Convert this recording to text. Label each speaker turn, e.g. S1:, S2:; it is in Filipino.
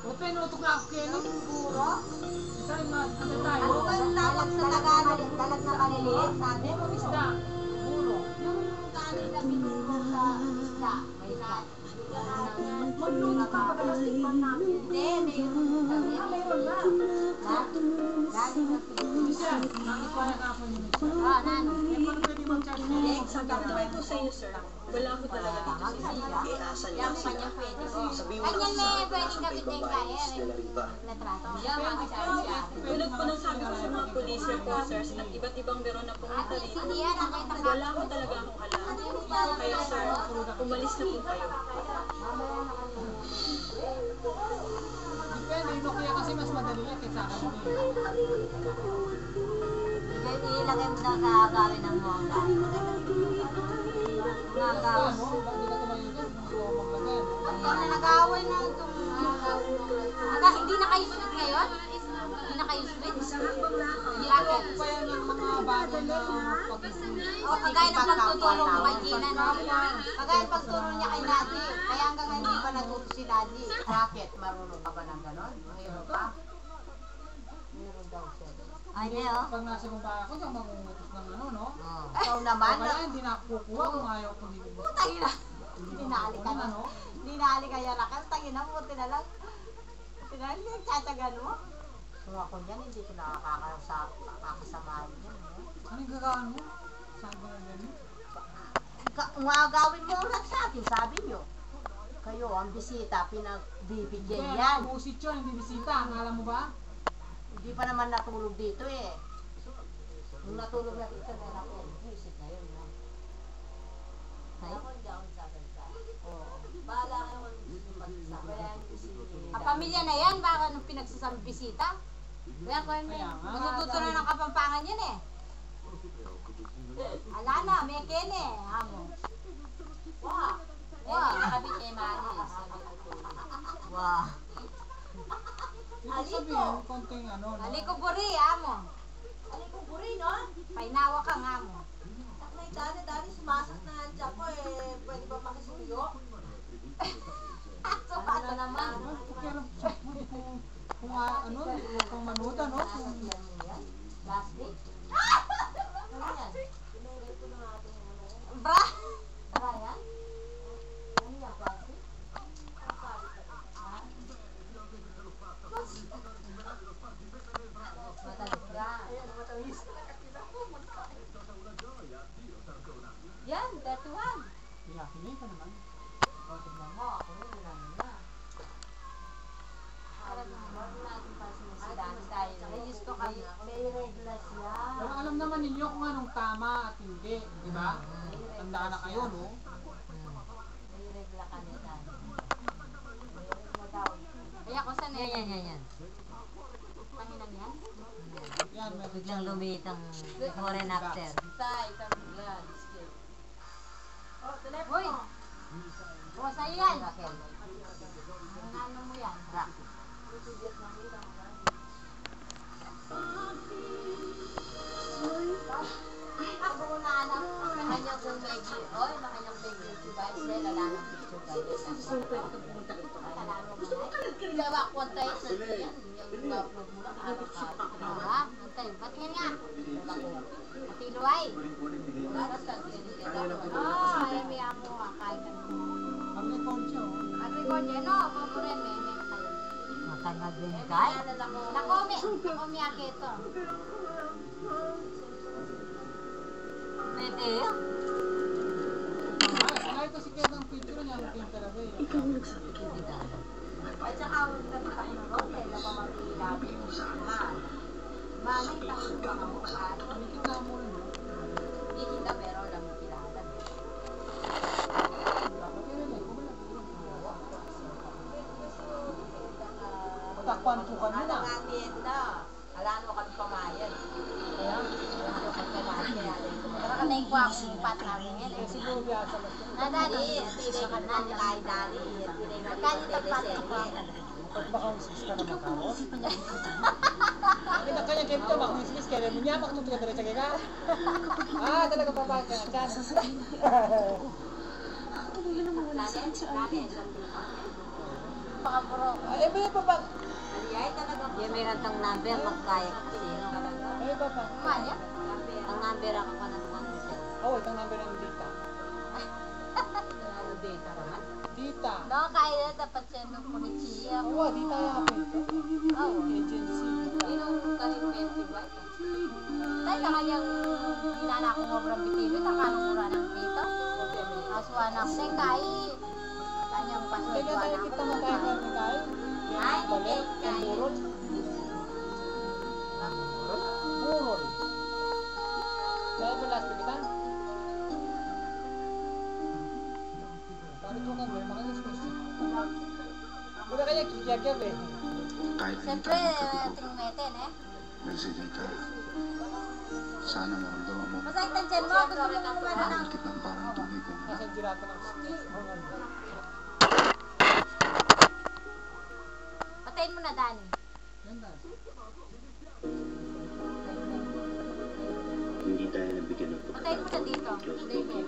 S1: Open, nutok na ako kayo.
S2: Puro?
S1: Saan ano tayo?
S2: Ano ba yung tawag sa dalag na kaliliit? Sabi mo,
S1: Isda. Puro.
S2: yung kanin na binuro sa isda. May isda. Magluluto ka ba ng tikman namin? Hindi, mayroon na. Ha? Galing na
S1: Isa, nakipaya ka ako yun.
S2: nano?
S1: Eh, paano pwede mag-charge na yun?
S3: Sabi ko sa iyo, sir. Wala ko talaga dito sa Sisiya.
S2: Yung kanya pwede ko.
S4: Kanya may pwede gabitin kaya. Natrato.
S2: Yung mga siya.
S3: Tulad po ng sabi ko sa mga police reporters at iba't ibang biro na pumunta dito,
S4: Hindi yan, nakita ka.
S3: wala ko talaga akong alam. Kaya sir, umalis na po kayo.
S1: Depende, no, kaya kasi mas madali yan kaysa akin.
S2: Ilagay mo na gagawin ng mga gawin. Mga gawin.
S1: Ano? Hindi ka tumayo dyan. Hindi ko maglagay.
S4: Ano nag-aaway na itong hindi na kayo sweet ngayon? Hindi na kayo sweet? Bakit?
S1: Pa yan ng mga bago na pag-isip.
S4: O, kagaya ng pagtuturo mo kay Gina, no? Kagaya ng pagturo niya kay Daddy. Kaya hanggang ngayon hindi pa naturo si Daddy.
S2: Bakit? Marunong ka ba ng ganon? Mayroon pa? Meron daw siya. Ay, di oh.
S1: Pag nasa baba ako, diyan mangungutos ng ano, no?
S2: Ikaw naman.
S1: Kaya hindi na ako kukuha kung ayaw ko hindi ko.
S2: Tangin na. Dinali ka na.
S1: Ano?
S2: Dinali ka yan. Tangin na mo. Tinalang. Tinalang yung tsatsagan mo. Kung ako niyan, hindi ko nakakasamahan yan.
S1: Anong gagawin mo? Saan ba na ganyan?
S2: Gawin mo lang sa akin, sabi nyo. Kayo, ang bisita, pinagbibigyan yan.
S1: Kaya usit yun, hindi bisita. Akala mo ba?
S2: Hindi pa naman natulog dito eh. Nung natulog na dito, meron ako. Visit na yun. Ay?
S4: Ang pamilya na yan, baka nung pinagsasama bisita. Kaya ko yun,
S1: Kaya nga.
S4: matututunan ng Kapampangan yan eh. Ala na, may kene, amo. Wow. Wow. Nakabit kay Maris.
S2: Wow.
S1: Ibig sabihin, konting ano, no?
S4: Aliko buri, amo.
S2: Aliko buri, no?
S4: Painawa ka nga mo.
S2: Taknay dali, sumasak na ang tiyan ko eh. Pwede ba makisuyo?
S4: So, paano naman?
S1: Pero kung ano, kung manuda, no? Kung
S4: Last day? Ano yan? Bra! Bra yan? Ano yan, plastic? Matalis ka. Yan, 31.
S1: pinakingin ka naman.
S2: O, tignan mo, ako rin lang na. May regla siya.
S1: Pero alam naman ninyo kung anong tama at hindi, di ba? Tanda na kayo, no?
S2: May regla ka niya dahil.
S4: Kaya ko sa
S2: Yan.
S4: Panginan yan?
S1: Yan, may
S2: Biglang lumiit ang before and after.
S4: Hoy! O, sa'yo yan.
S2: Raquel.
S4: Ano mo yan?
S2: Rock.
S4: Ako na anak. Makanyang kong medyo. Oy, makanyang medyo. Guys, wala nang picture guys. Gawa ko tayo sa yan. Yung upload mo lang. Diba? Antay. Ba't yan nga? Ati Luay. Ay, may amo nga. Kain ka naman.
S1: Mag-record siya, oh.
S4: Mag-record yan, no? Maburin, may kayo.
S2: Matangad din kay.
S4: Nakomi. Nakomi ako ito.
S2: Pwede.
S1: Kahit kasi kaya ng picture niya, making talaga eh.
S2: At saka huwag na kita ng rote na pamagiging natin yung mahal. Manay tayo ba ang mahal?
S1: Hindi kita mo rin, no?
S2: Hindi kita pero alam mo kilala.
S1: Matakpan po ka
S2: Ano
S1: na.
S2: nga tienda? Alano kami pamayad.
S1: Kaya,
S2: Ano kami pamayad kaya
S4: Pero ka na yung kwak yung pat namin yan.
S1: si Luya sa
S4: Na dali.
S2: Hindi ka na kay dali.
S4: Magkano yung pat ng kwak?
S1: Pag baka usis ka na magkawos. Ay, na kanya game to, baka usis kaya mo niya, baka magtuga-diretsa ka. Ah, talaga pa ba ka?
S4: Baka bro.
S1: Ay, may iba pa.
S5: Yung may kantang number, magkaya ko sino.
S1: May iba pa.
S4: Maya?
S5: Ang number ako pa naman siya.
S1: Oo, itong number ng dita.
S5: Data naman.
S1: Dita.
S4: No, kaya dapat siya nung punichiya.
S1: Oo, dita yung ako ito.
S4: Oo.
S1: Agency.
S4: Dahil na kanyang ginana ko ngobrang bitilo, nakalungura ng dito. Kaswa na ko kay kanyang
S1: Kaya
S4: paswedwa
S1: tayo
S4: na
S1: kita
S4: ako.
S1: mo kaya kami kaya.
S4: Ay,
S1: Balik,
S4: hindi,
S1: yung burol. Burol. Kaya ito last kita. Bakit mo kami? Makalis mo siya. Wala kaya kikiyakiyab eh.
S6: Kahit hindi
S4: Siyempre,
S6: tayo magkatubog,
S4: tingmeten eh.
S6: nagsigay ka. Sana maramdaman mo
S4: Masakit ang dyan mo, gusto mo naman ng...
S6: malikit ng parang tunay kong
S1: Nasa girata ng stress.
S4: Patayin mo na, Dani.
S1: Ganda.
S6: hindi tayo nabigyan ng
S4: Patayin mo siya dito. David.